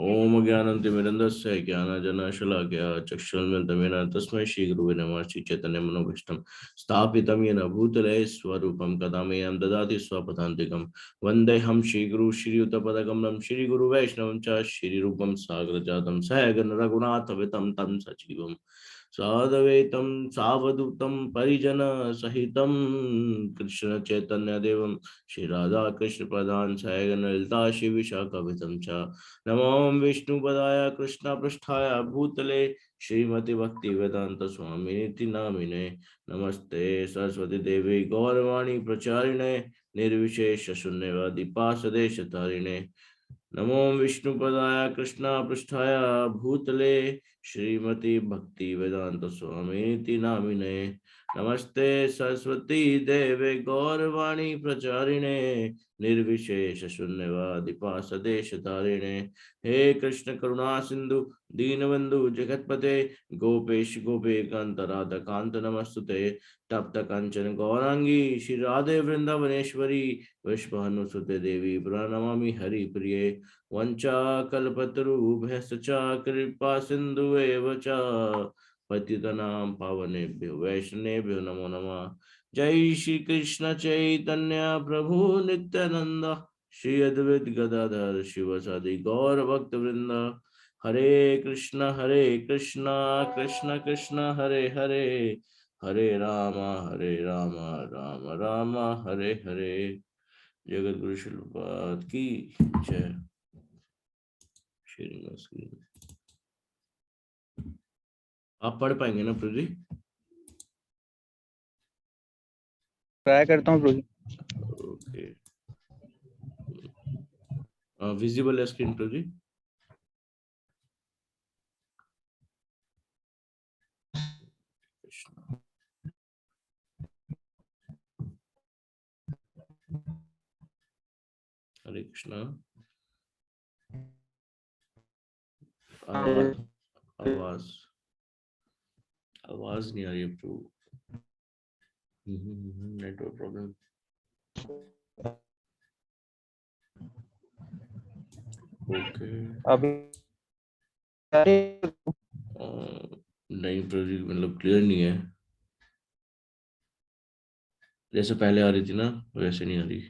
ओम ज्ञानंतिमिरन्दस्य ज्ञानजनशलाकया चक्षुरुन्मिलितमेन तस्मै श्रीगुरुवे नमः। श्री चैतन्य मनोभीष्टं स्थापितं येन भूतले स्वरूपं कदा मह्यं ददाति स्वपदान्तिकं। वन्देऽहं श्रीगुरु श्रीयुतपदकमलं श्रीगुरुवैष्णवं च श्रीरूपं साग्रजातं सहगण रघुनाथवितं तं सजीवं साद्वैतं सावधूतं परिजन सहितं कृष्ण चैतन्य देवं श्री राधा कृष्ण प्रधान सहगण ललिता श्री विशाखावितं च। नमो विष्णुपदाय कृष्ण पृष्ठाय भूतले श्रीमती भक्तिवेदांत स्वामी नामिने। नमस्ते सरस्वती देवी गौरवाणी प्रचारिणे निर्विशेष शून्यवादी पासदेश तारिणे। नमो विष्णुपदाय कृष्ण पृष्ठाय भूतले श्रीमती भक्तिवेदांत स्वामी नामिने। नमस्ते सरस्वती देवे गौरवाणी प्रचारिणे निर्विशेष शून्यवादी पासदेश तारिणे। हे कृष्ण करुणा सिंधु दीनबंधु जगतपते गोपेश गोपेकांत राधा कांत नमस्तुते। तप्त कंचन गौरांगी श्री राधे वृंदावनेश्वरी विश्वानुसुते देवी प्रणमामि हरि प्रिये। वंचा कल्पतरुभ्यश्च कृपा सिंधु एव च पतितनां पावनेभ्यो वैष्णवेभ्यो नमो नमः। जय श्री कृष्ण चैतन्य प्रभु नित्यानंद श्री अद्वैत गदाधर शिवसादि गौर भक्त वृंद। हरे कृष्ण कृष्ण कृष्ण हरे हरे हरे राम राम राम हरे हरे। जगत गुरु श्रील प्रभुपाद की जय। आप पढ़ पाएंगे ना प्रभु जी? ट्राई करता हूँ प्रभु। ओके, विजिबल है स्क्रीन प्रभु जी? हरे कृष्णा। आवाज आवाज नहीं आ रही है प्रभु। Network problem. ओके, नहीं प्रभु जी, मतलब क्लियर नहीं है। जैसे पहले आ रही थी ना वैसे नहीं आ रही।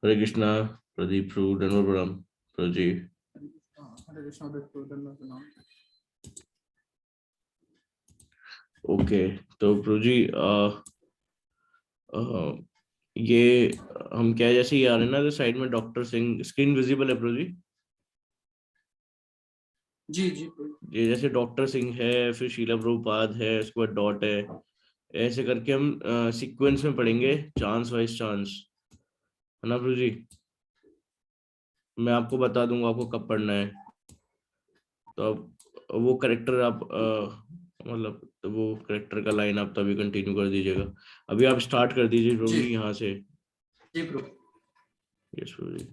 हरे कृष्णा प्रदीप प्रभु धन्यवाद प्रणाम प्रभु जी। हरे कृष्णा प्रभु धन्यवाद प्रणाम। ओके, तो प्रभु जी ये हम क्या जैसे ही आ रहे हैं ना, तो साइड में डॉक्टर सिंह स्क्रीन विजिबल है प्रभु जी? जी जी ये जैसे डॉक्टर सिंह है, फिर शीला प्रभुपाद है, उसके बाद डॉट है, ऐसे करके हम सीक्वेंस में पढ़ेंगे, चांस वाइज चांस, है ना प्रभु जी? मैं आपको बता दूंगा आपको कब पढ़ना है, तो अब वो करेक्टर आप मतलब तो वो करेक्टर का लाइन आप तभी कंटिन्यू कर दीजिएगा। अभी आप स्टार्ट कर दीजिए प्रभु जी यहाँ से। जी Prabhu. Yes Prabhu ji.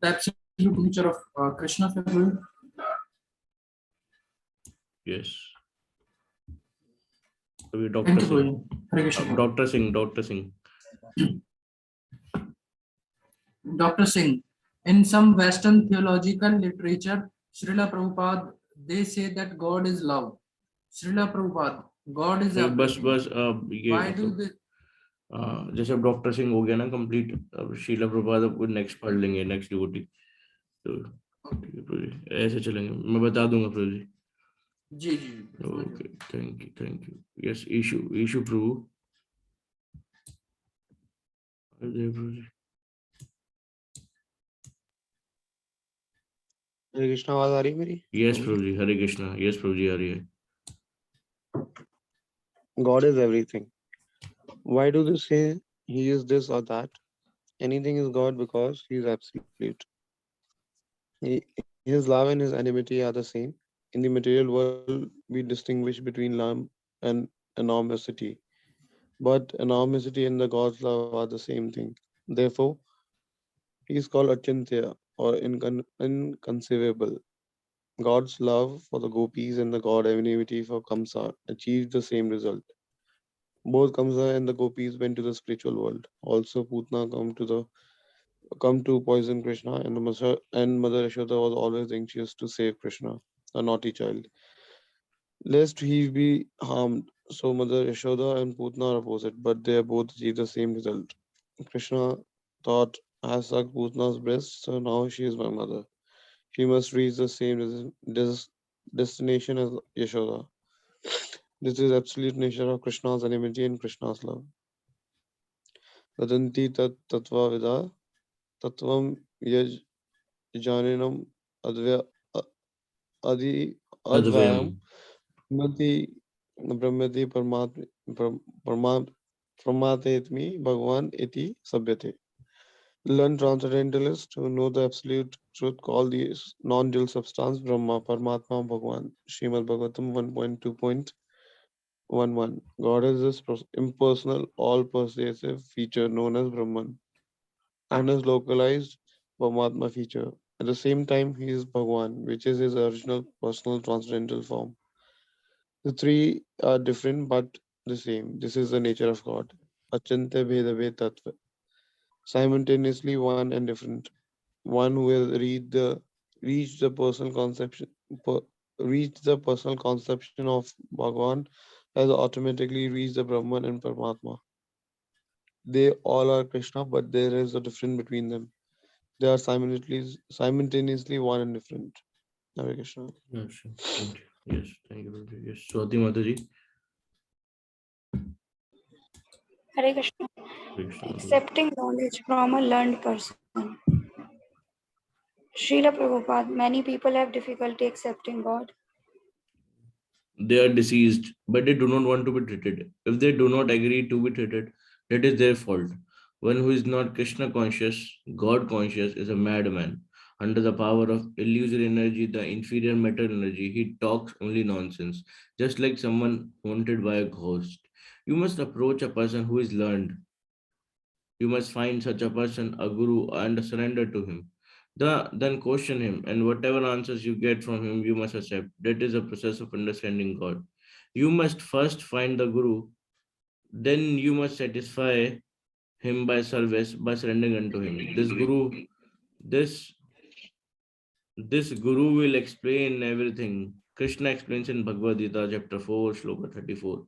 The absolute nature of Krishna Prabhu. Yes, अभी doctor Singh, Hare Krishna. Doctor Singh Dr. Singh, in some Western theological literature, Srila Prabhupada, they say that God is love. Srila Prabhupada, God is everything. बस ये Why do they? जैसे अब doctor Singh हो गया ना complete, अब शीला प्रभुपाद आपको नेक्स्ट पढ़ लेंगे, नेक्स्ट डिवोटी, तो ठीक है प्रभु जी, ऐसे चलेंगे, मैं बता दूंगा प्रभु जी। जी जी। Okay, thank you. Yes, Ishu Prabhu. Prabhu ji Hare Krishna, आवाज आ रही है मेरी? यस प्रभु जी, हरे कृष्णा। यस प्रभु जी, आ रही है। God is everything. Why do they say he is this or that? Anything is God because he is absolute. His love and his enmity are the same. In the material world, we distinguish between love and enormosity, but enormosity and the God's love are the same thing. Therefore, he is called Achintya or inconceivable. God's love for the gopis and the God equanimity for Kamsa achieved the same result. Both Kamsa and the gopis went to the spiritual world. Also, Putna come to poison Krishna, and Mother Yashoda was always anxious to save Krishna, a naughty child, lest he be harmed. So Mother Yashoda and Putna are opposite, but they both achieve the same result. Krishna thought, I have sucked Putna's breast, so now she is my mother. She must reach the same destination as Yashoda. This is absolute nature of Krishna's enmity and Krishna's love. Vadanti tat tattva vida tattvam yaj janinam advya adi advayam Advayam. brahmati brahmati parmat pramatetmi bhagwan iti sabhyate. Learned transcendentalists who know the absolute truth call the non-dual substance Brahma, Paramatma, Bhagwan. Srimad Bhagavatam 1.2.11. God is this impersonal, all-pervasive feature known as Brahman and his localized Paramatma feature. At the same time, he is Bhagwan, which is his original personal transcendental form. The three are different but the same. This is the nature of God. Achante Bheda Ved Tattva. Simultaneously one and different. One who has reached the personal conception per, reached the personal conception of Bhagwan has automatically reached the Brahman and Paramatma. They all are Krishna, but there is a difference between them. They are simultaneously one and different. Hare Krishna. Yes, sure. Thank you. Yes, thank you, Prabhuji. Yes, Swati Mataji. Hare Krishna. Krishna Mataji. Accepting knowledge from a learned person. Srila Prabhupada, many people have difficulty accepting God. They are deceased, but they do not want to be treated. If they do not agree to be treated, that is their fault. One who is not Krishna conscious, God conscious, is a madman. Under the power of illusory energy, the inferior matter energy, he talks only nonsense, just like someone haunted by a ghost. You must approach a person who is learned. You must find such a person, a guru, and surrender to him. Then question him, and whatever answers you get from him, you must accept. That is a process of understanding God. You must first find the guru, then you must satisfy him by service, by surrendering unto him. This this guru will explain everything. Krishna explains in Bhagavad Gita, chapter 4, shloka 34.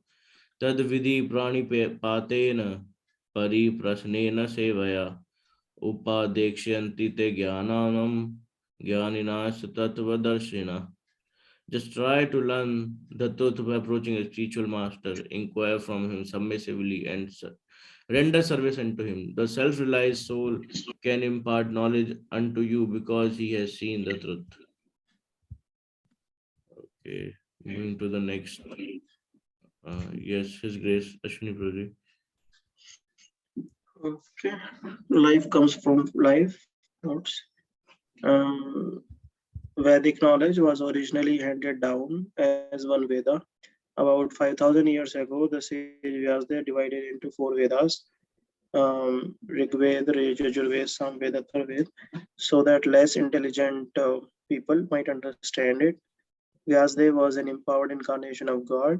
Tad vidhi prani patena pari prasnena sevaya upadekshyanti te jnanam jnaninas tattvadarshina. Just try to learn the truth by approaching a spiritual master, inquire from him submissively, and render service unto him. The self-realized soul can impart knowledge unto you because he has seen the truth. Okay, moving to the next. Yes, His Grace Ashwini Prabhuji. Okay. Life comes from life. Notes. Vedic knowledge was originally handed down as one Veda. About 5,000 years ago, the sage Vyasdev divided into four Vedas, Rig Veda, Yajurveda, Samveda, Atharveda, so that less intelligent people might understand it. Vyasdev was an empowered incarnation of God.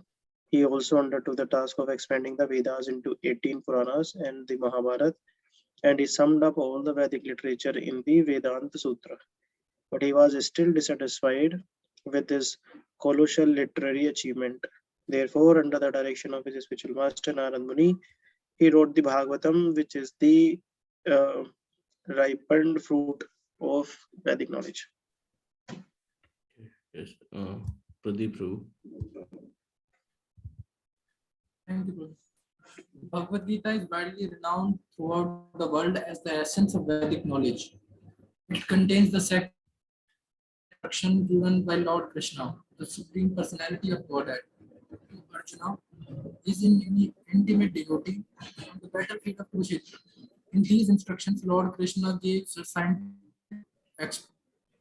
He also undertook the task of expanding the Vedas into 18 Puranas and the Mahabharata, and he summed up all the Vedic literature in the Vedanta Sutra. But he was still dissatisfied with his colossal literary achievement. Therefore, under the direction of his spiritual master Narad Muni, he wrote the Bhagavatam, which is the uh, ripened fruit of Vedic knowledge. Yes, Pradeep Prabhu. Thank you, Prabhu. Bhagavad Gita is widely renowned throughout the world as the essence of Vedic knowledge. It contains the sacred instruction given by Lord Krishna, the Supreme Personality of Godhead, to Arjuna, his intimate devotee, on the battlefield of Kurukshetra. In these instructions, Lord Krishna gave scientific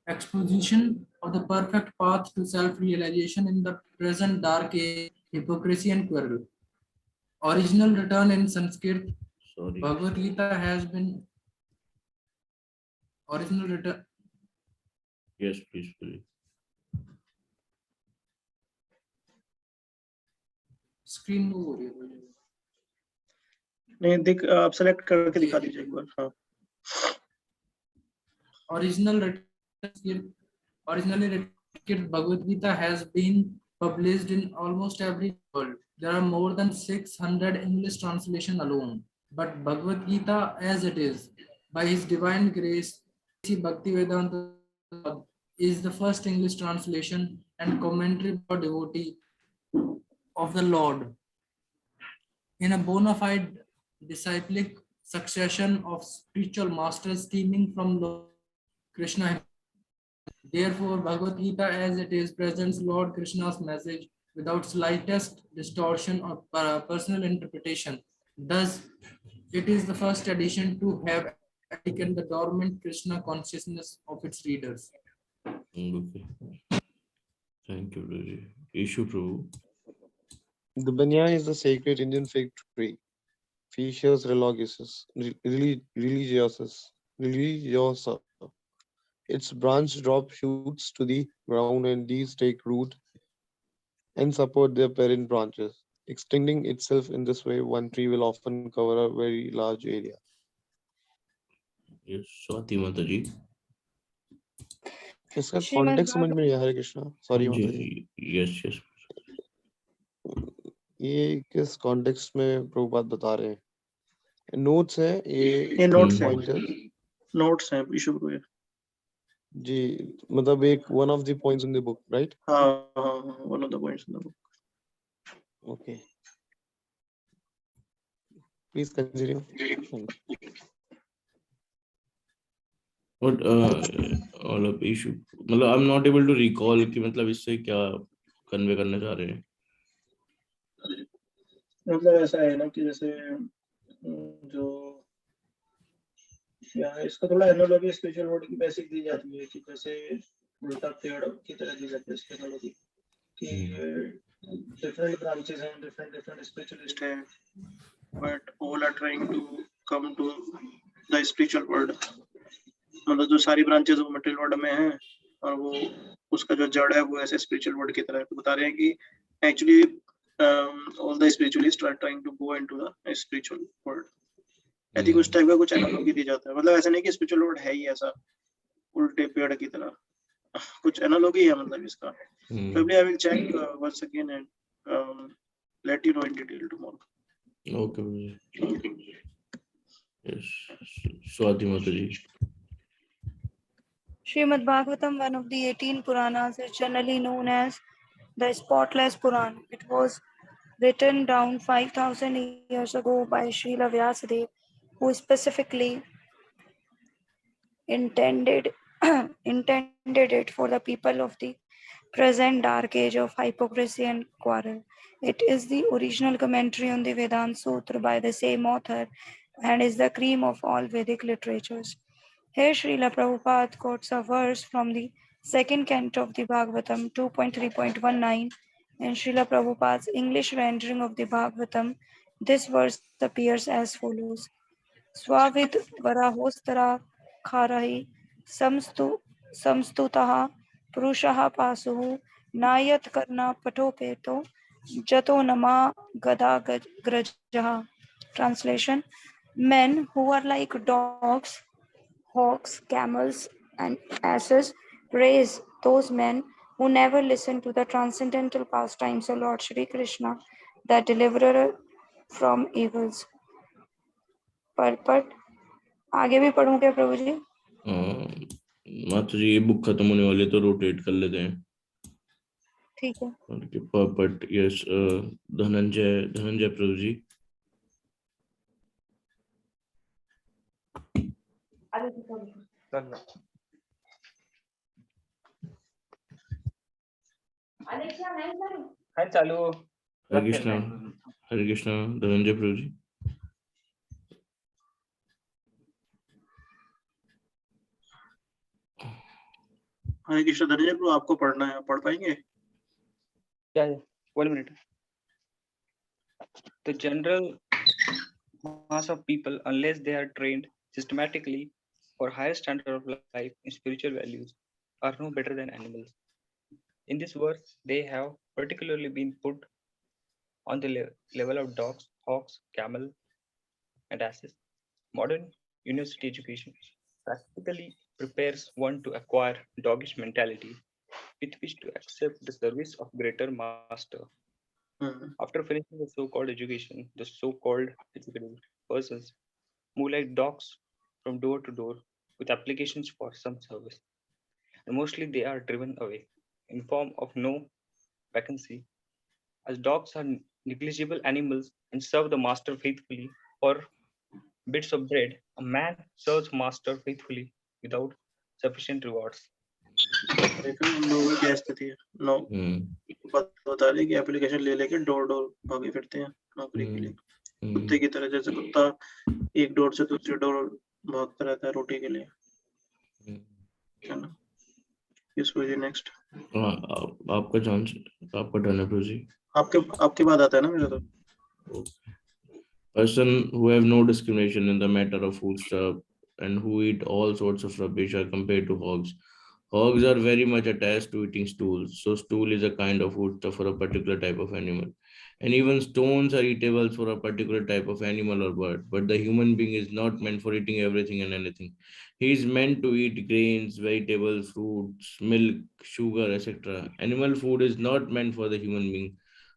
exposition of the perfect path to self-realization in the present dark age, hypocrisy and quarrel. Original written in Sanskrit, Sorry. Bhagavad Gita has been original written. Yes, please, please. Screen move हो रही है मुझे। नहीं दिख, आप select करके दिखा दीजिए एक बार। हाँ, Originally written Bhagavad Gita has been published in almost every world. There are more than 600 English translation alone. But Bhagavad Gita as it is, by His divine grace, Bhaktivedanta is the first English translation and commentary for devotee of the Lord in a bona fide disciplic succession of spiritual masters stemming from Lord Krishna. Therefore, Bhagavad Gita as it is presents Lord Krishna's message without slightest distortion or personal interpretation. Thus, it is the first edition to have awakened the dormant Krishna consciousness of its readers. Okay. Thank you, Prabhuji. Issue Prabhu. The banyan is the sacred Indian fig tree. Ficus religiosa. Its branch drop shoots to the ground and these take root and support their parent branches. Extending itself in this way, one tree will often cover a very large area. Yes, Swati Mataji. इसका Shrimad context समझ में नहीं आया। हरे Krishna, sorry माता जी। Yes, yes. ये किस context में प्रभुपाद बता रहे हैं? नोट्स है ये नोट्स हैं, पॉइंटर्स नोट्स हैं इशू को। जी, मतलब एक one of the points in the book, right? हाँ, one of the points in the book. Okay, please continue. But all of issue, मतलब I'm not able to recall कि मतलब इससे क्या कन्वे करना चाह रहे हैं। मतलब ऐसा है ना कि जैसे जो यहाँ इसका थोड़ा एनालॉजी स्पिरिचुअल वर्ल्ड की बेसिक दी जाती है कि जैसे उल्टा पेड़ की तरह दी जाती है इसकी एनालॉजी कि डिफरेंट ब्रांचेस हैं, डिफरेंट स्पिरिचुअलिस्ट हैं, but all are trying to come to the spiritual world. मतलब जो सारी ब्रांचेस वो मटेरियल वर्ल्ड में हैं और वो उसका जो जड़ है वो ऐसे स्पिरिचुअल वर्ल्ड की तरह है। तो बता रहे हैं कि actually all the spiritualist are trying to go into the spiritual world. I think उस टाइप का कुछ एनालॉजी दी जाता है। मतलब ऐसा नहीं कि स्पिरिचुअल वर्ल्ड है ही ऐसा उल्टे पेड़ की तरह, कुछ एनालॉजी है मतलब इसका। Probably I will check once again and let you know in detail tomorrow. Okay. Yes, Swati Mataji. Srimad Bhagavatam, one of the 18 Puranas, is generally known as the Spotless Puran. It was written down 5,000 years ago by Srila Vyasadeva, who specifically intended it for the people of the present dark age of hypocrisy and quarrel. It is the original commentary on the Vedanta Sutra by the same author and is the cream of all Vedic literatures. Here Srila Prabhupada quotes a verse from the second canto of the Bhagavatam 2.3.19 in Srila Prabhupada's English rendering of the Bhagavatam. This verse appears as follows. Swavid varahostara kharahi samstutaha purushaha pasuhu nayat karna patopeto jato nama gada grajaha. Translation: men who are like dogs, hawks, camels, and asses praise those men who never listen to the transcendental pastimes of Lord Shri Krishna, the deliverer from evils. Purport. आगे भी पढ़ूं क्या प्रभु जी? माता जी ये book खत्म होने वाली है तो रोटेट कर लेते हैं। ठीक है। Purport, yes, धनंजय प्रभु जी। चालू। हरे कृष्णा धनंजय प्रभु जी। हरे कृष्ण धनंजय प्रभु, आपको पढ़ना है, पढ़ पाएंगे? Yeah, 1 minute. The general mass of people, unless they are trained systematically for higher standard of life and spiritual values, are no better than animals. In this verse, they have particularly been put on the level of dogs, hawks, camel, and asses. Modern university education practically prepares one to acquire doggish mentality with which to accept the service of greater master. After finishing the so-called education, the so-called educated persons move like dogs from door to door with applications for some service. And mostly they are driven away in form of no vacancy, as dogs are negligible animals and serve the master faithfully for bits of bread. A man serves master faithfully without sufficient rewards. देखो हम लोगों की क्या स्थिति है। No बता रही कि एप्लीकेशन ले लेके डोर डोर भागे फिरते हैं नौकरी के लिए, कुत्ते की तरह। जैसे कुत्ता एक डोर से दूसरे डोर भागता रहता है रोटी के लिए, है ना। इस वजह नेक्स्ट आपका चांस, आपका टर्न है जी। आपके बाद आता है ना मेरा तो। Person who have no discrimination in the matter of food stuff and who eat all sorts of rubbish are compared to hogs. Hogs are very much attached to eating stools. So stool is a kind of food stuff for a particular type of animal. And even stones are eatable for a particular type of animal or bird. But the human being is not meant for eating everything and anything. He is meant to eat grains, vegetables, fruits, milk, sugar, etc. Animal food is not meant for the human being.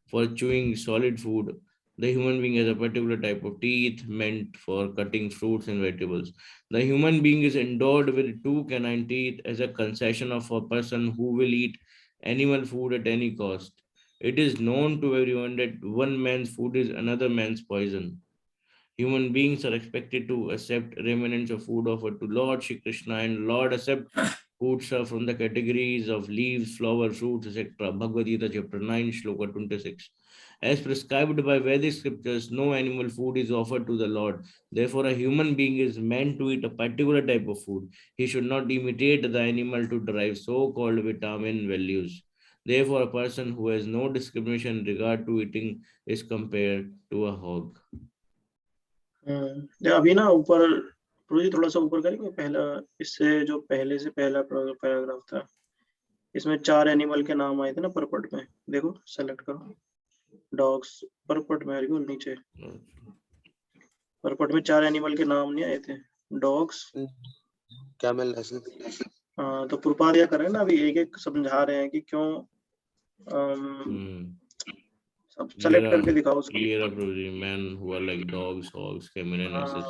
For chewing solid food, the human being has a particular type of teeth meant for cutting fruits and vegetables. The human being is endowed with 2 canine teeth as a concession of a person who will eat animal food at any cost. It is known to everyone that one man's food is another man's poison. Human beings are expected to accept remnants of food offered to Lord Shri Krishna, and Lord accept food served from the categories of leaves, flower, fruits, etc. Bhagavad Gita chapter 9, shloka 26. As prescribed by Vedic scriptures, no animal food is offered to the Lord. Therefore, a human being is meant to eat a particular type of food. He should not imitate the animal to derive so-called vitamin values. Therefore, a person who has no discrimination in regard to eating is compared to a hog. अभी ना ऊपर प्रोजी थोड़ा सा ऊपर करेंगे, पहला इससे जो पहले से पहला पैराग्राफ था, इसमें 4 एनिमल के नाम आए थे ना परपट में। देखो सेलेक्ट करो डॉग्स, परपट में नीचे परपट में 4 एनिमल के नाम नहीं आए थे, डॉग्स, कैमल। हाँ, तो प्रभुपाद क्या कर रहे हैं ना, अभी एक एक समझा रहे हैं कि क्यों सब सेलेक्ट करके दिखाओ उसको। Men who are like dogs, hogs, camel and asses.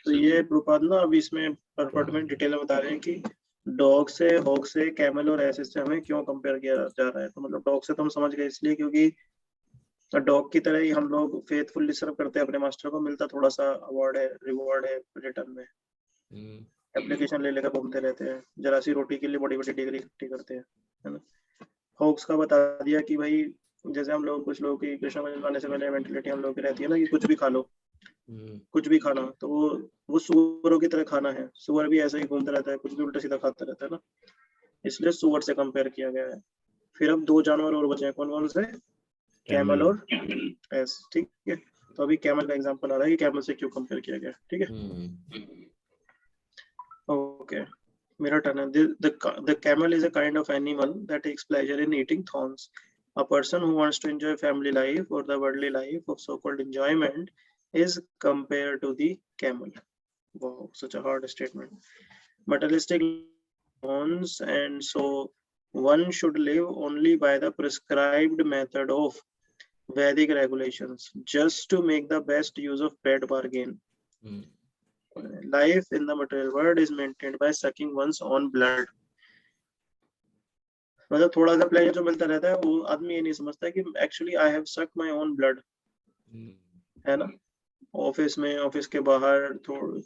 तो ये प्रभुपाद ना अभी इसमें परपट में डिटेल में बता रहे हैं कि डॉग से, हॉग से, कैमल और एसेस से हमें क्यों कंपेयर किया जा रहा है। तो मतलब डॉग से तो हम समझ गए इसलिए क्योंकि डॉग की तरह ही हम लोग फेथफुली सर्व करते हैं अपने मास्टर को, मिलता थोड़ा सा अवार्ड है, रिवॉर्ड है रिटर्न में। एप्लीकेशन ले लेकर घूमते रहते हैं, जरा सी रोटी के लिए बड़ी बड़ी डिग्री इकट्ठी करते हैं, है ना। हॉग्स का बता दिया कि भाई जैसे हम लोग, कुछ लोग की कृष्ण भजन गाने से पहले मेंटेलिटी हम लोग की रहती है ना कि कुछ भी खा लो, कुछ भी खाना, तो वो सुअरों की तरह खाना है। सुअर भी ऐसा ही घूमता रहता है, कुछ भी उल्टा सीधा खाता रहता है ना, इसलिए सुअर से कंपेयर किया गया है। फिर अब 2 जानवर और बचे हैं, कौन कौन से? कैमल और एस, ठीक है। तो अभी कैमल का एग्जांपल आ रहा है कि कैमल से क्यों कंपेयर किया गया, ठीक है। ओके, मेरा टर्न है। The camel is a kind of animal that takes pleasure in eating thorns. A person who wants to enjoy family life or the worldly life of so-called enjoyment is compared to the camel. Wow, such a hard statement. Materialistic thorns, and so one should live only by the prescribed method of Vedic regulations, just to make the best use of bad bargain. Life in the material world is maintained by sucking one's own blood. मतलब थोड़ा सा pleasure जो मिलता रहता है, वो आदमी ये नहीं समझता कि एक्चुअली आई हैव सक माय ओन ब्लड, है ना। ऑफिस में, ऑफिस के बाहर थोड़ा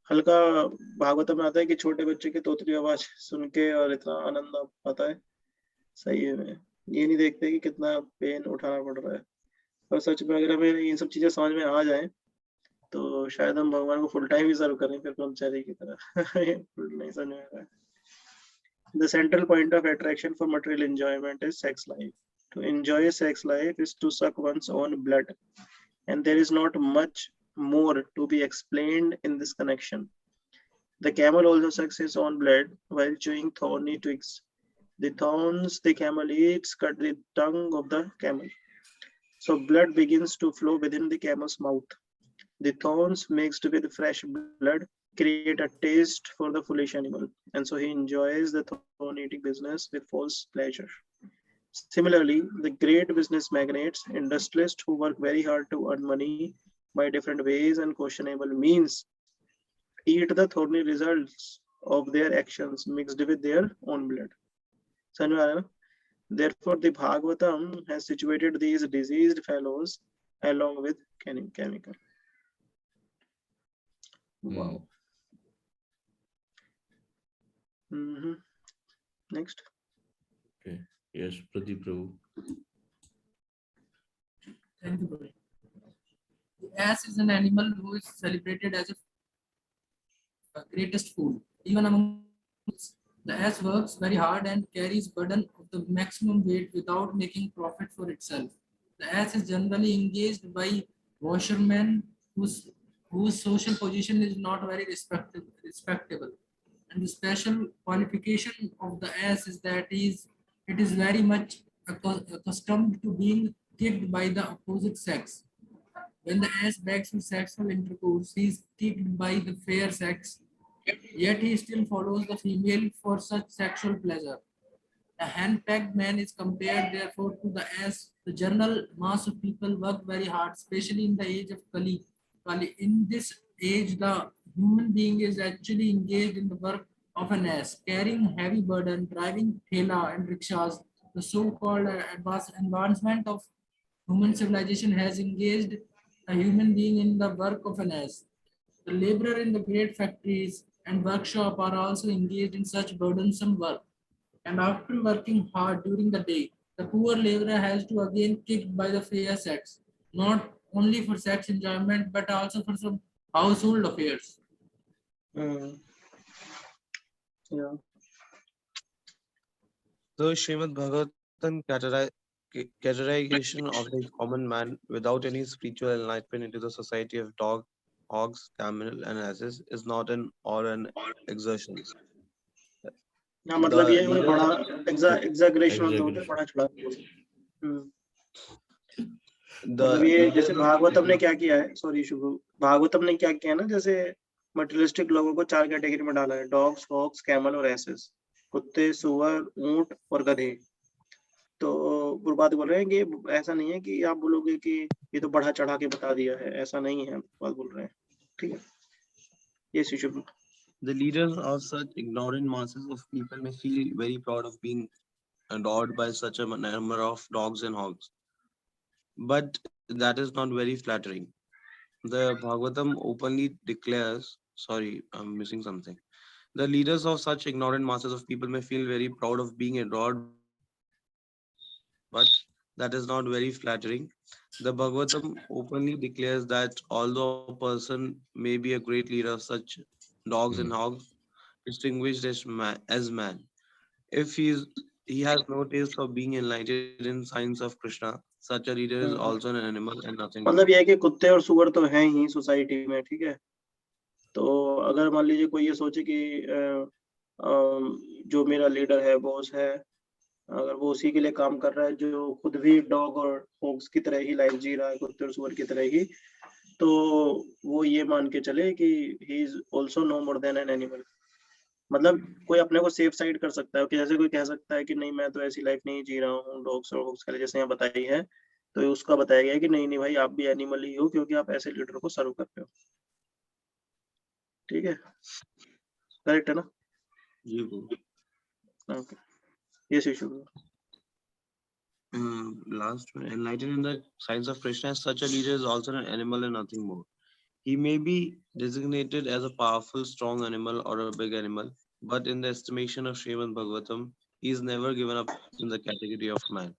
हल्का भागवत में आता है कि छोटे बच्चे की तोतली आवाज सुन के और इतना आनंद आता है, सही है। ये नहीं देखते कि कितना पेन उठाना पड़ रहा है। और सच में अगर हमें ये सब चीजें समझ में आ जाए तो शायद हम भगवान को फुल टाइम ही सर्व करें, फिर कर्मचारी की तरह। फुल नहीं समझ में आ रहा है। The central point of attraction for material enjoyment is sex life. To enjoy sex life is to suck one's own blood, and there is not much more to be explained in this connection. The camel also sucks his own blood while chewing thorny twigs. The thorns the camel eats cut the tongue of the camel. So blood begins to flow within the camel's mouth. The thorns mixed with fresh blood create a taste for the foolish animal, and so he enjoys the thorn eating business with false pleasure. Similarly, the great business magnates, industrialists who work very hard to earn money by different ways and questionable means, eat the thorny results of their actions mixed with their own blood. समझ में आ रहा है ना? Therefore, the Bhagavatam has situated these diseased fellows along with chemical. Wow. Next. Okay. Yes, Pradeep Prabhu. Thank you, Prabhu. The ass is an animal who is celebrated as a greatest fool. Even among the ass works very hard and carries burden of the maximum weight without making profit for itself. The ass is generally engaged by washermen whose social position is not very respectable. And the special qualification of the ass is that it is very much accustomed to being kicked by the opposite sex. When the ass begs for sexual intercourse, he is kicked by the fair sex, yet he still follows the female for such sexual pleasure. A hand-pegged man is compared, therefore, to the ass. The general mass of people work very hard, especially in the age of Kali. In this age, the human being is actually engaged in the work of an ass, carrying heavy burden, driving thela and rickshaws. The so-called advancement of human civilization has engaged a human being in the work of an ass. The laborer in the great factories and workshop are also engaged in such burdensome work. And after working hard during the day, the poor laborer has to again kicked by the fair sex, not only for sex enjoyment but also for some household affairs. Yeah. The Srimad Bhagavatam categorization of the common man without any spiritual enlightenment into the society of dog, hogs, camel, and asses is not an or an exertion. हाँ मतलब ये leader- बड़ा exaggeration होता है बड़ा चढ़ा मतलब ये जैसे भागवतम ने क्या किया है सॉरी शुभ भागवतम ने क्या किया ना जैसे मटेरियलिस्टिक लोगों को 4 कैटेगरी में डाला है डॉग्स हॉग्स कैमल और एसेस कुत्ते सुअर ऊंट और गधे तो प्रभात बोल रहे हैं कि ऐसा नहीं है कि आप बोलोगे कि ये तो बढ़ा चढ़ा के बता दिया है ऐसा नहीं है बात बोल रहे हैं ठीक है ये शुभ The leaders of such ignorant masses of people may feel very proud of being adored by such a number of dogs and hogs. But that is not very flattering. The Bhagavatam openly declares, sorry, I'm missing something. The leaders of such ignorant masses of people may feel very proud of being adored, but that is not very flattering. The Bhagavatam openly declares that although a person may be a great leader of such dogs and hogs, distinguished as man, if he has no taste of being enlightened in science of Krishna, such a leader is also an animal and nothing more. मतलब ये है कि कुत्ते और सुअर तो हैं ही society में ठीक है तो अगर मान लीजिए कोई ये सोचे कि जो मेरा लीडर है बॉस है अगर वो उसी के लिए काम कर रहा है जो खुद भी डॉग और हॉग्स की तरह ही लाइफ जी रहा है कुत्ते और सुअर की तरह ही तो वो ये मान के चले कि he is also no more than an animal मतलब कोई अपने को सेफ साइड कर सकता है कि जैसे कोई कह सकता है कि नहीं मैं तो ऐसी लाइफ नहीं जी रहा हूँ डॉग्स और हॉग्स के लिए जैसे यहाँ बताई है तो उसका बताया गया है कि नहीं नहीं भाई आप भी एनिमल ही हो क्योंकि आप ऐसे लीडर को सर्व करते हो ठीक है करेक्ट है ना जी okay yes Ishu last one, enlightened in the science of Krishna, such a leader is also an animal and nothing more. He may be designated as a powerful, strong animal or a big animal, but in the estimation of Srimad Bhagavatam, he is never given up in the category of man.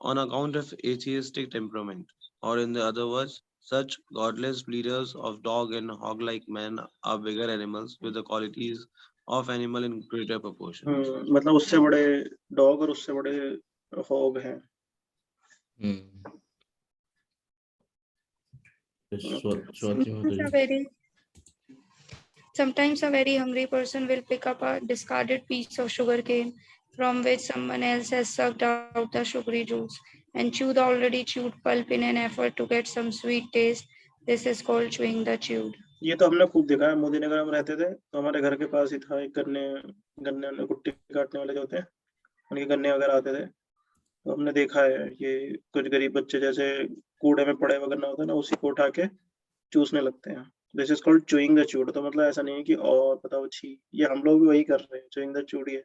On account of atheistic temperament, or in the other words, such godless leaders of dog and hog-like men are bigger animals with the qualities of animal in greater proportion. मतलब उससे बड़े dog और उससे बड़े hog हैं. Yes, Okay. Swati Mataji. Sometimes a very hungry person will pick up a discarded piece of sugar cane from which someone else has sucked out the sugary juice and chew the already chewed pulp in an effort to get some sweet taste. This is called chewing the chewed. ये तो हमने खूब देखा है. मोदी नगर में रहते थे तो हमारे घर के पास ही था एक गन्ने में कुट्टी काटने वाले जो होते हैं, उनके गन्ने वगैरह आते थे. तो हमने देखा है ये कुछ गरीब बच्चे जैसे कूड़े में पड़े हुए गन्ना होता है ना, उसी को उठा के चूसने लगते हैं. This is called chewing the cud. तो मतलब ऐसा नहीं है कि और बताओ छी, ये हम लोग भी वही कर रहे हैं. चूइंग द चूड ये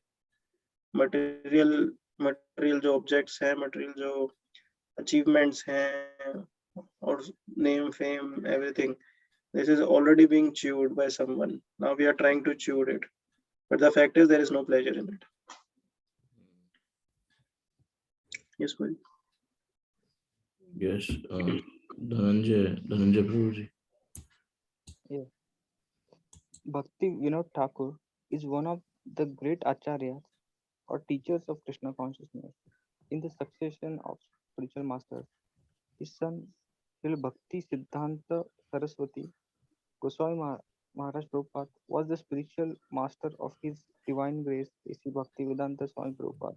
मटेरियल जो ऑब्जेक्ट्स हैं, मटेरियल जो अचीवमेंट्स हैं और name fame everything, this is already being chewed by someone. Now we are trying to chew it, but the fact is there is no pleasure in it. Yes, boy. Yes, Dhananjay Prabhuji. Yeah. Bhaktivedanta Thakur is one of the great acharyas or teachers of Krishna consciousness in the succession of spiritual masters. His son, Srila Bhaktisiddhanta Sarasvati Gosvami Maharaj Prabhupada was the spiritual master of His Divine Grace, Sri Bhaktivedanta Swami Prabhupada.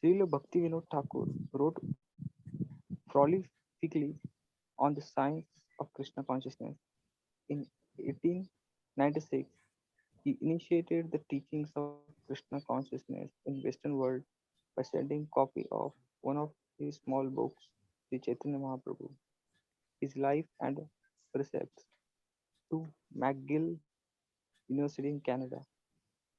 Srila Bhaktivedanta Thakur wrote prolifically on the science of Krishna consciousness. In 1896, he initiated the teachings of Krishna consciousness in Western world by sending copy of one of his small books, Sri Chaitanya Mahaprabhu, his life and precepts, to McGill University in Canada.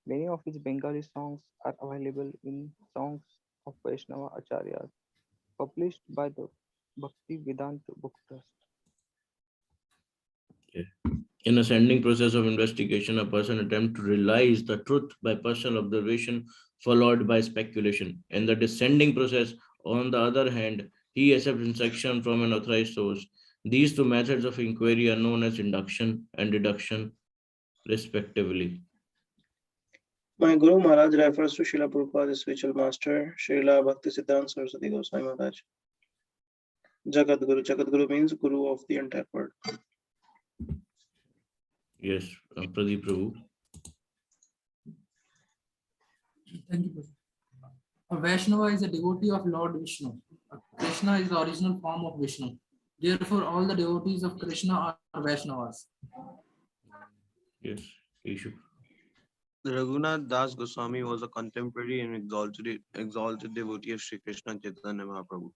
Many of his Bengali songs are available in Songs of Vaishnava Acharyas, published by the Bhaktivedanta Book Trust. Okay. In ascending process of investigation, a person attempts to realize the truth by personal observation followed by speculation. In the descending process, on the other hand, he accepts instruction from an authorized source. These two methods of inquiry are known as induction and deduction, respectively. My Guru Maharaj refers to Srila Prabhupada, spiritual master, Srila Bhaktisiddhanta Sarasvati Gosvami Maharaj. Jagat Guru. Jagat Guru means Guru of the entire world. Yes, Pradeep Prabhu. Thank you. A Vaishnava is a devotee of Lord Vishnu. Krishna is the original form of Vishnu. Therefore, all the devotees of Krishna are Vaishnavas. Yes, Keshav. Raghunath Das Goswami was a contemporary and exalted devotee of Sri Krishna Chaitanya Mahaprabhu.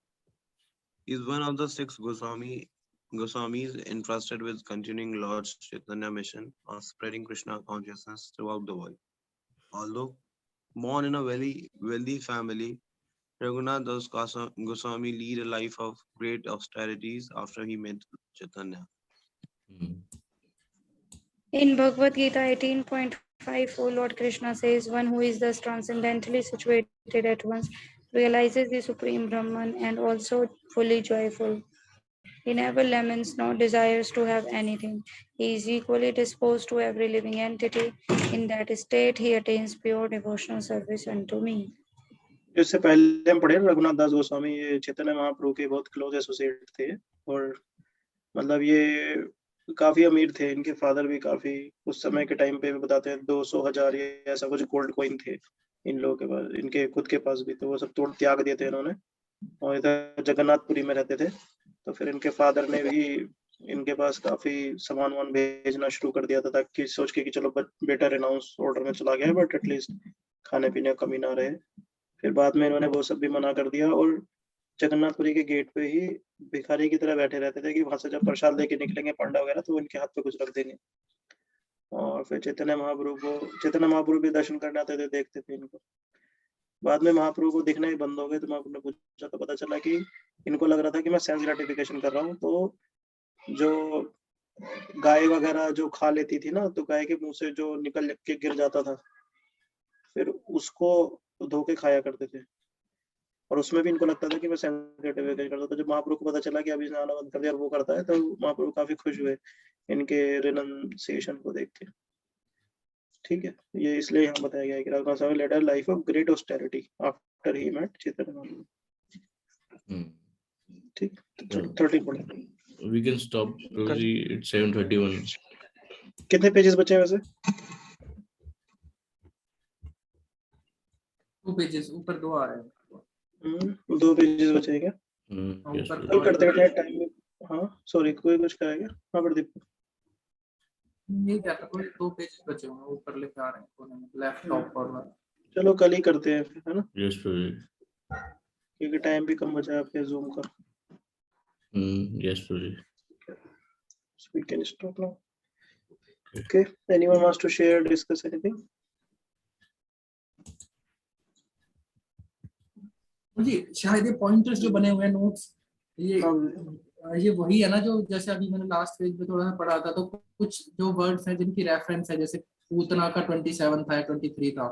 He is one of the 6 Goswamis entrusted with continuing Lord Chaitanya mission of spreading Krishna consciousness throughout the world. Although born in a very wealthy family, Raghunath Das Goswami led a life of great austerities after he met Chaitanya. In Bhagavad Gita 18.5, Lord Krishna says, one who is thus transcendently situated at once realizes the Supreme Brahman and also fully joyful. He never laments nor desires to have anything. He is equally disposed to every living entity. In that state, he attains pure devotional service unto me. इससे पहले हम पढ़े रघुनाथ दास गोस्वामी ये चैतन्य महाप्रभु के बहुत close associate थे और मतलब ये काफी अमीर थे. इनके फादर भी काफी उस समय के टाइम पे भी बताते हैं 200,000 या ऐसा कुछ गोल्ड कॉइन थे इन लोगों के पास, इनके खुद के पास भी. तो वो सब तोड़ त्याग दिए थे इन्होंने और इधर जगन्नाथपुरी में रहते थे. तो फिर इनके फादर ने भी इनके पास काफी सामान वामान भेजना शुरू कर दिया था ताकि सोच के कि चलो बेटा रेनाउंस ऑर्डर में चला गया बट एटलीस्ट खाने पीने का कमी ना रहे. फिर बाद में इन्होंने वो सब भी मना कर दिया और जगन्नाथपुरी के गेट पे ही भिखारी की तरह बैठे रहते थे कि वहां से जब प्रसाद लेके निकलेंगे पंडा वगैरह तो इनके हाथ पे कुछ रख देंगे. और फिर चैतन्य महाप्रभु भी दर्शन करने आते थे, देखते थे इनको. बाद में महाप्रभु को दिखना ही बंद हो गए तो महाप्रभु ने पूछा तो पता चला कि इनको लग रहा था कि मैं सेंस ग्रेटिफिकेशन कर रहा हूँ. तो जो गाय वगैरह जो खा लेती थी ना, तो गाय के मुंह से जो निकल के गिर जाता था फिर उसको धो के खाया करते थे और उसमें भी इनको लगता था कि मैं सेंस ग्रेटिफिकेशन करता. तो जब महाप्रभु को पता चला कि अभी इसने आना बंद कर दिया और वो करता है तो महाप्रभु काफी खुश हुए इनके रिनंसिएशन को देख के. ठीक है, ये इसलिए यहाँ बताया गया है कि Raghunath Swami led a life of great austerity after he met Chaitanya. ठीक, तो चलो 30 पढ़े। We can stop. Rosie, it's 7:31. कितने पेजेस बचे हैं वैसे? 2 पेजेस, ऊपर 2 आ रहे हैं। 2 पेजेस बचे हैं क्या? Yes, ऊपर कल करते हैं टाइम में। हाँ सॉरी, कोई कुछ कहेगा? हाँ प्रदीप। ये क्या था, कोई 2 पेजेस बचे होंगे, ऊपर लिखे आ रहे हैं कोने में, लेफ्ट टॉप कॉर्नर। चलो कल ही करते हैं फिर, है ना, yes, Rosie. क्योंकि टाइम भी कम बचा है आपके जूम का। Yes, Rosie. So we can stop now. Okay, anyone wants to share, discuss anything? जी शायद ये पॉइंटर्स जो बने हुए हैं नोट्स, हाँ, ये वही है ना जो जैसे अभी मैंने लास्ट पेज में थोड़ा सा पढ़ा था, तो कुछ जो वर्ड्स हैं जिनकी रेफरेंस है, जैसे पूतना का 27 था, 23 था,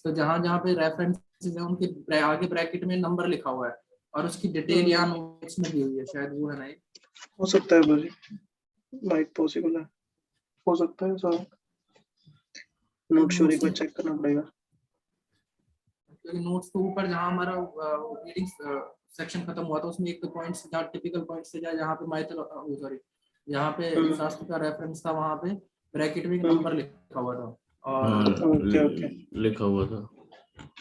तो जहां जहां पे रेफरेंसेस है उनके आगे ब्रैकेट में नंबर लिखा हुआ है और उसकी डिटेल यहाँ नोट्स में दी हुई है, शायद वो है ना ये। हो सकता है भाई, माइट पॉसिबल है, हो सकता है। सो नोट श्योर एक बार चेक करना पड़ेगा, क्योंकि नोट्स के ऊपर जहाँ हमारा रीडिंग सेक्शन खत्म हुआ था उसमें एक दो पॉइंट्स जहाँ टिपिकल पॉइंट्स थे, जहाँ पे सॉरी जहाँ पे शास्त्र का रेफरेंस था वहाँ पे ब्रैकेट में एक नंबर लिखा हुआ था, और ओके लिखा हुआ था।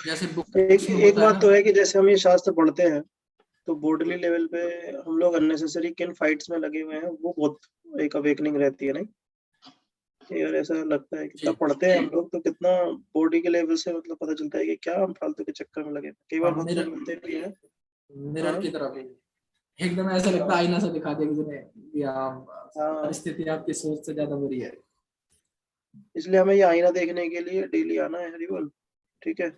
जैसे बुक एक बात तो है कि जैसे हम ये शास्त्र पढ़ते हैं तो बॉडीली लेवल पे हम लोग अननेसेसरी किन फाइट्स में लगे हुए हैं, वो बहुत एक अवेकनिंग रहती है, नहीं यार? ऐसा लगता है कि जब पढ़ते हैं हम लोग तो कितना बॉडी के लेवल से मतलब पता चलता है कि क्या हम फालतू के चक्कर में लगे। कई बार भक्त लोग मिलते भी हैं मिरर की तरफ एकदम ऐसा लगता है आईना से दिखा दे कि परिस्थिति आपकी सोच से ज्यादा बुरी है। इसलिए हमें ये आईना देखने के लिए डेली आना है, हरिबोल, ठीक है?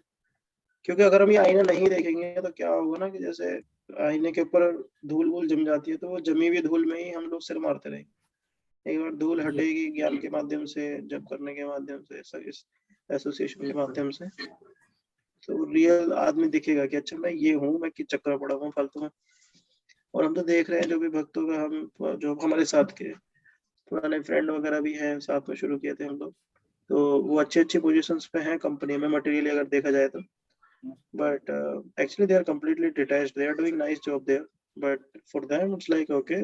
क्योंकि अगर हम ये आईना नहीं देखेंगे तो क्या होगा ना कि जैसे आईने के ऊपर धूल वूल जम जाती है, तो वो जमी हुई धूल में ही हम लोग सिर मारते रहेंगे। एक बार धूल हटेगी ज्ञान के माध्यम से, जप करने के माध्यम से, इस एसोसिएशन के माध्यम से, तो रियल आदमी दिखेगा कि अच्छा मैं ये हूँ, मैं किस चक्कर में पड़ा हूँ फालतू में। और हम तो देख रहे हैं जो भी भक्तों का, हम जो हमारे साथ के पुराने फ्रेंड वगैरह भी हैं, साथ में शुरू किए थे हम लोग, तो वो अच्छी अच्छी पोजीशंस पे हैं कंपनी में मटेरियली अगर देखा जाए तो, but actually they are completely detached, they are doing nice job there, but for them it's like okay,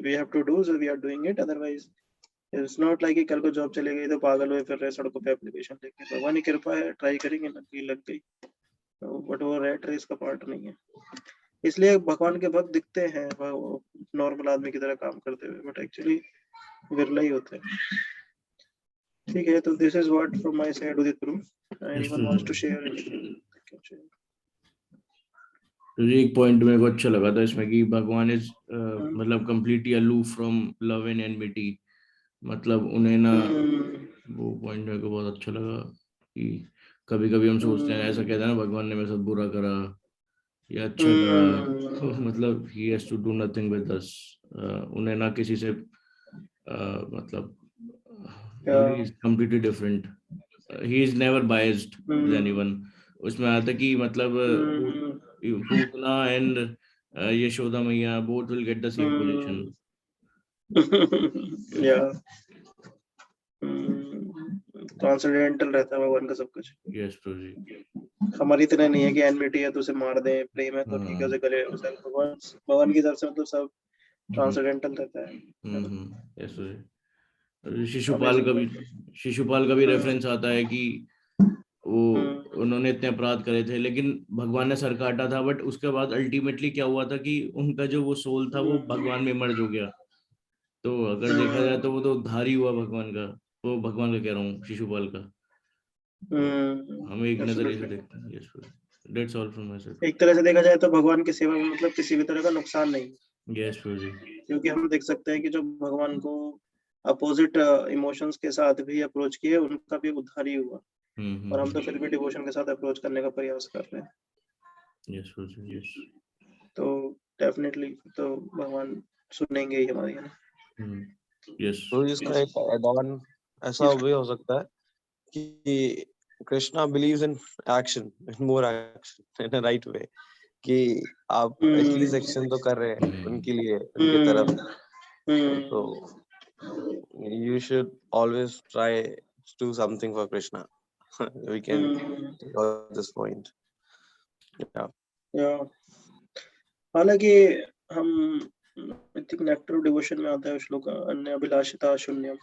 we have to do, so we are doing it, otherwise it's not like कि कल को job चली गई तो पागल हुए फिर रहे सड़कों पे एप्लीकेशन लेके। भगवान की कृपा है, ट्राई करेंगे ना, लग गई तो, बट वो रेट रेस का पार्ट नहीं है। इसलिए भगवान के भक्त दिखते हैं नॉर्मल आदमी की तरह काम करते हुए, बट एक्चुअली विरला ही होते हैं। ठीक है, तो this is what from my side Udit Prabhu, anyone wants to share anything? एक पॉइंट मेरे को अच्छा लगा था इसमें कि भगवान इज मतलब completely aloof from love and enmity, मतलब उन्हें ना, वो पॉइंट मेरे को बहुत अच्छा लगा कि कभी कभी हम सोचते हैं, ऐसा कहते हैं ना भगवान ने मेरे साथ बुरा करा या अच्छा करा, मतलब he has to do nothing with us, उन्हें ना किसी से मतलब he is completely different, he is never biased with anyone। उसमें आता कि मतलब पूतना एंड यशोदा मैया both will get the same position। Transcendental रहता है भगवान का सब कुछ। यस प्रभु जी। हमारी तरह नहीं है कि एनमिटी है तो उसे मार दे, प्रेम है तो ठीक है उसे गले। भगवान की तरफ से मतलब सब ट्रांसेंडेंटल रहता है। यस प्रभु जी। शिशुपाल का भी रेफरेंस आता है कि वो उन्होंने इतने अपराध करे थे लेकिन भगवान ने सर काटा था, बट उसके बाद अल्टीमेटली क्या हुआ था कि उनका जो वो सोल था वो भगवान में मर्ज हो गया। तो अगर देखा जाए तो वो तो उद्धार ही हुआ भगवान का, वो भगवान का कह रहा हूँ, शिशुपाल का। हम एक नजरिए से देखते हैं। Yes that's all from my side. एक तरह से देखा जाए तो भगवान की सेवा में मतलब किसी भी तरह का नुकसान नहीं। यस प्रभु जी। क्योंकि हम देख सकते हैं कि जो भगवान को अपोजिट इमोशंस के साथ भी अप्रोच किए उनका भी उद्धार ही हुआ। और हम तो फिर भी डिवोशन के साथ अप्रोच करने का प्रयास कर रहे हैं। यस प्रभु जी। यस तो डेफिनेटली तो भगवान सुनेंगे ही हमारी, है ना? यस। तो इसका एक ऐड ऑन ऐसा भी हो सकता है कि Krishna believes in action, in more action in a right way, कि आप एटलीस्ट एक्शन तो कर रहे हैं उनके लिए, उनकी तरफ। तो you should always try do something for Krishna. We can go this point. Yeah. हालांकि हम I think नेक्टर डिवोशन में आता है श्लोक अन्य अभिलाषिता शून्यम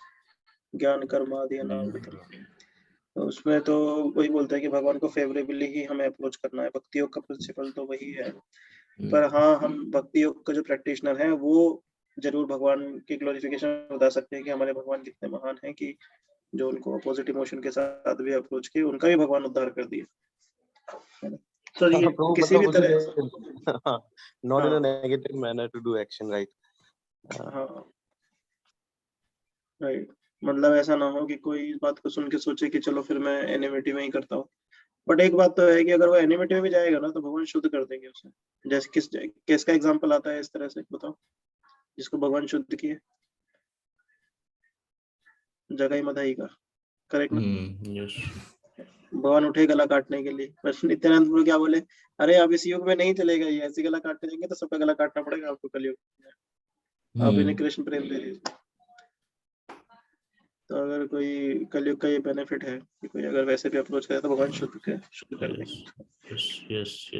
ज्ञान कर्मादि अनावृतम, तो उसमें तो वही बोलता है कि भगवान को फेवरेबली ही हमें अप्रोच करना है, भक्ति योग का प्रिंसिपल तो वही है। पर हाँ, हम भक्ति योग का जो प्रैक्टिशनर है वो जरूर भगवान की ग्लोरिफिकेशन बता सकते हैं कि हमारे भगवान कितने महान हैं कि जो उनको अपोजिट इमोशन के साथ भी अप्रोच किए, उनका भी भगवान उद्धार कर दिया। तो ये किसी भी तरह not in a negative manner to do action, right? हाँ, राइट। मतलब ऐसा ना हो कि कोई इस बात को सुन के सोचे कि चलो फिर मैं एनिमिटी में ही करता हूँ। बट एक बात तो है कि अगर वो एनिमिटी में भी जाएगा ना तो भगवान शुद्ध कर देंगे उसे। जैसे किस का एग्जांपल आता है इस तरह से, बताओ, जिसको भगवान शुद्ध किए? जगाई मधाई का, करेक्ट ना? यस। भगवान उठे गला काटने के लिए, बस नित्यानंद प्रभु क्या बोले, अरे अब इस युग में नहीं चलेगा, ये ऐसे गला काटने जाएंगे तो सबका गला काटना पड़ेगा आपको कलयुग में, आप इन्हें कृष्ण प्रेम दे दीजिए। तो अगर कोई कलयुग का ये बेनिफिट है कि कोई अगर वैसे भी अप्रोच करे तो भगवान शुद्ध कर देंगे।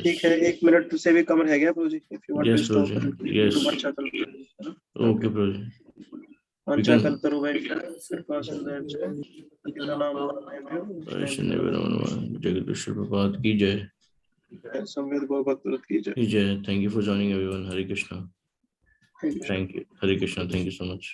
ठीक है, 1 मिनट से भी कम रह गया Prabhu ji, if you want to stop okay Prabhu ji. अच्छा कल्पतरु भाई कृपा सुंदर जय नाम जगदीश्वर प्रभुपाद की जय, संवेद गौ भक्त की जय। Thank you for joining everyone. Hare Krishna. Thank you. Hare Krishna. Thank you so much.